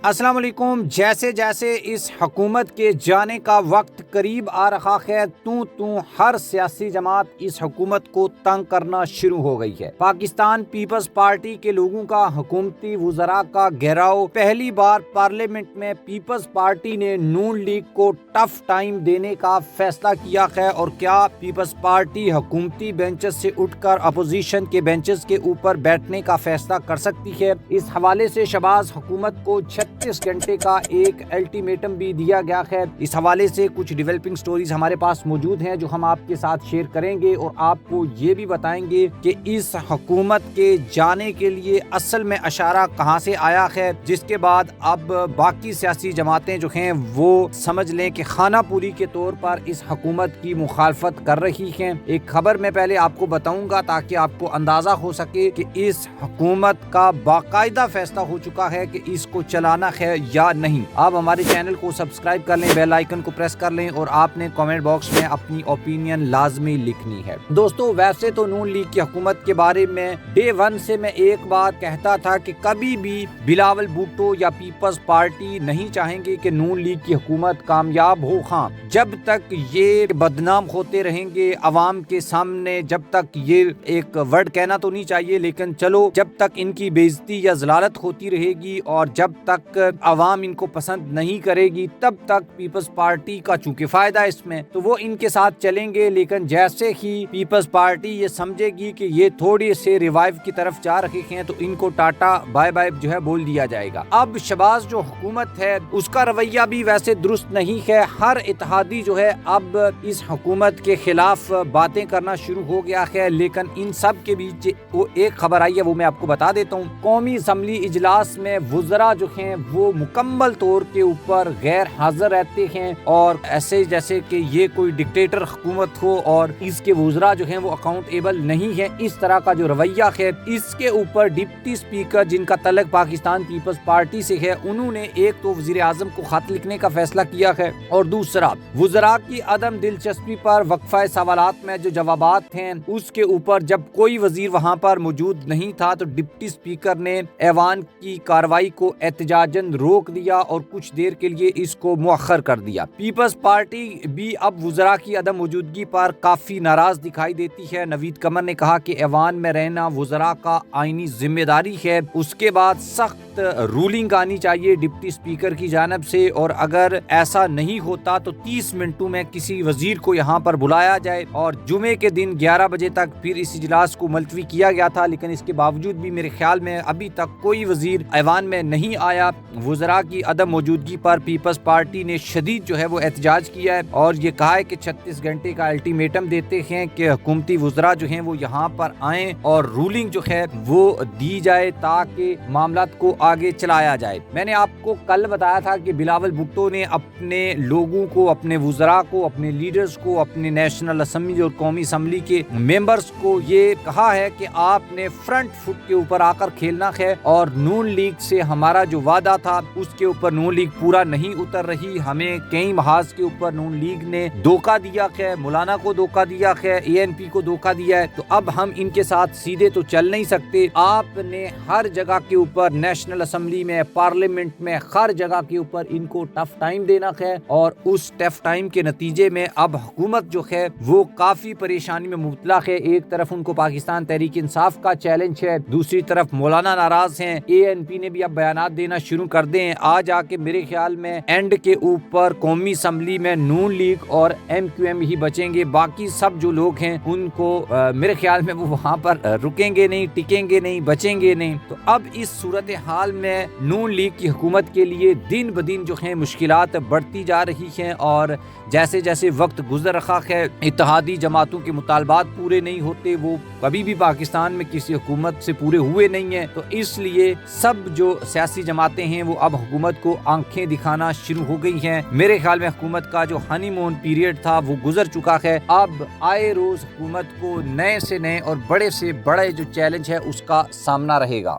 السلام علیکم۔ جیسے جیسے اس حکومت کے جانے کا وقت قریب آ رہا ہے ہر سیاسی جماعت اس حکومت کو تنگ کرنا شروع ہو گئی ہے۔ پاکستان پیپلز پارٹی کے لوگوں کا حکومتی وزراء کا گھیراؤ، پہلی بار پارلیمنٹ میں پیپلز پارٹی نے نون لیگ کو ٹف ٹائم دینے کا فیصلہ کیا ہے، اور کیا پیپلز پارٹی حکومتی بینچز سے اٹھ کر اپوزیشن کے بینچز کے اوپر بیٹھنے کا فیصلہ کر سکتی ہے؟ اس حوالے سے شہباز حکومت کو 36 گھنٹے کا ایک الٹیمیٹم بھی دیا گیا ہے۔ اس حوالے سے کچھ ڈیولپنگ سٹوریز ہمارے پاس موجود ہیں جو ہم آپ کے ساتھ شیئر کریں گے، اور آپ کو یہ بھی بتائیں گے کہ اس حکومت کے جانے کے لیے اصل میں اشارہ کہاں سے آیا ہے، جس کے بعد اب باقی سیاسی جماعتیں جو ہیں وہ سمجھ لیں کہ خانہ پوری کے طور پر اس حکومت کی مخالفت کر رہی ہیں۔ ایک خبر میں پہلے آپ کو بتاؤں گا تاکہ آپ کو اندازہ ہو سکے کہ اس حکومت کا باقاعدہ فیصلہ ہو چکا ہے کہ اس کو چلانا ہے یا نہیں۔ آپ ہمارے چینل کو سبسکرائب کر لیں، بیل آئیکن کو پریس کر لیں، اور آپ نے کامنٹ باکس میں اپنی اوپینین لازمی لکھنی ہے۔ دوستو، ویسے تو نون لیگ کی حکومت کے بارے میں ڈے ون سے میں ایک بات کہتا تھا کہ کبھی بھی بلاول بھٹو یا پیپلز پارٹی نہیں چاہیں گے کہ نون لیگ کی حکومت کامیاب ہو۔ ہاں، جب تک یہ بدنام ہوتے رہیں گے عوام کے سامنے، جب تک یہ ایک ورڈ کہنا تو نہیں چاہیے لیکن چلو، جب تک ان کی بے عزتی یا ضلالت ہوتی رہے گی اور جب تک عوام ان کو پسند نہیں کرے گی، تب تک پیپلز پارٹی کا چونکہ فائدہ اس میں، تو وہ ان کے ساتھ چلیں گے۔ لیکن جیسے ہی پیپلز پارٹی یہ سمجھے گی کہ یہ تھوڑے سے ریوائیو کی طرف جا رہے ہیں تو ان کو ٹاٹا بائے بائے جو ہے بول دیا جائے گا۔ اب شہباز جو حکومت ہے اس کا رویہ بھی ویسے درست نہیں ہے۔ ہر اتحادی جو ہے اب اس حکومت کے خلاف باتیں کرنا شروع ہو گیا ہے، لیکن ان سب کے بیچ وہ ایک خبر آئی ہے، وہ میں آپ کو بتا دیتا ہوں۔ قومی اسمبلی اجلاس میں وزراء جو ہیں وہ مکمل طور کے اوپر غیر حاضر رہتے ہیں، اور ایسے جیسے کہ یہ کوئی ڈکٹیٹر حکومت ہو اور اس کے وزراء جو ہیں وہ اکاؤنٹیبل نہیں ہیں۔ اس طرح کا جو رویہ ہے، اس کے اوپر ڈپٹی اسپیکر جن کا تعلق پاکستان پیپلز پارٹی سے ہے، انہوں نے ایک تو وزیر اعظم کو خط لکھنے کا فیصلہ کیا ہے، اور دوسرا وزراء کی عدم دلچسپی پر وقفہ سوالات میں جو جوابات ہیں اس کے اوپر جب کوئی وزیر وہاں پر موجود نہیں تھا تو ڈپٹی اسپیکر نے ایوان کی کارروائی کو احتجاجاً روک دیا اور کچھ دیر کے لیے اس کو مؤخر کر دیا۔ پیپلز پارٹی بھی اب وزراء کی عدم موجودگی پر کافی ناراض دکھائی دیتی ہے۔ نوید قمر نے کہا کہ ایوان میں رہنا وزراء کا آئینی ذمہ داری ہے، اس کے بعد سخت رولنگ آنی چاہیے ڈپٹی اسپیکر کی جانب سے، اور اگر ایسا نہیں ہوتا تو 30 منٹوں میں کسی وزیر کو یہاں پر بلایا جائے۔ اور جمعے کے دن 11 بجے تک پھر اس اجلاس کو ملتوی کیا گیا تھا، لیکن اس کے باوجود بھی میرے خیال میں ابھی تک کوئی وزیر ایوان میں نہیں آیا۔ وزراء کی عدم موجودگی پر پیپلز پارٹی نے شدید جو ہے وہ احتجاج کیا ہے، اور یہ کہا ہے کہ 36 گھنٹے کا الٹیمیٹم دیتے ہیں کہ حکومتی وزراء جو ہیں وہ یہاں پر آئیں اور رولنگ جو ہے وہ دی جائے تاکہ معاملات کو آگے چلایا جائے۔ میں نے آپ کو کل بتایا تھا کہ بلاول بھٹو نے اپنے لوگوں کو، اپنے وزراء کو، اپنے لیڈرز کو، اپنے نیشنل اسمبلی اور قومی اسمبلی کے ممبرز کو یہ کہا ہے کہ آپ نے فرنٹ فٹ کے اوپر آ کر کھیلنا ہے، اور نون لیگ سے ہمارا جو وعدہ تھا اس کے اوپر نون لیگ پورا نہیں اتر رہی۔ ہمیں کئی محاذ کے اوپر نون لیگ نے دھوکہ دیا ہے، مولانا کو دھوکہ دیا ہے، ANP کو دھوکہ دیا ہے، تو اب ہم ان کے ساتھ سیدھے تو چل نہیں سکتے۔ آپ نے ہر جگہ کے اوپر، نیشنل اسمبلی میں، پارلیمنٹ میں، ہر جگہ کے اوپر ان کو ٹف ٹائم دینا ہے، اور اس ٹف ٹائم کے نتیجے میں اب حکومت جو ہے وہ کافی پریشانی میں مبتلا ہے۔ ایک طرف ان کو پاکستان تحریک انصاف کا چیلنج ہے، دوسری طرف مولانا ناراض ہیں، ANP نے بھی اب بیانات دینا شروع کر دے ہیں۔ آج آ کے میرے خیال میں اینڈ کے اوپر قومی اسمبلی میں نون لیگ اور MQM ہی بچیں گے، باقی سب جو لوگ ہیں ان کو میرے خیال میں وہ وہاں پر رکیں گے نہیں، ٹکیں گے نہیں، بچیں گے نہیں۔ تو اب اس صورتحال میں نون لیگ کی حکومت کے لیے دن بدن جو ہیں مشکلات بڑھتی جا رہی ہیں، اور جیسے جیسے وقت گزر رہا ہے اتحادی جماعتوں کے مطالبات پورے نہیں ہوتے، وہ کبھی بھی پاکستان میں کسی حکومت سے پورے ہوئے نہیں ہیں، تو اس لیے سب جو سیاسی جماعتیں ہیں وہ اب حکومت کو آنکھیں دکھانا شروع ہو گئی ہیں۔ میرے خیال میں حکومت کا جو ہنی مون پیریڈ تھا وہ گزر چکا ہے۔ اب آئے روز حکومت کو نئے سے نئے اور بڑے سے بڑے جو چیلنج ہے اس کا سامنا رہے گا۔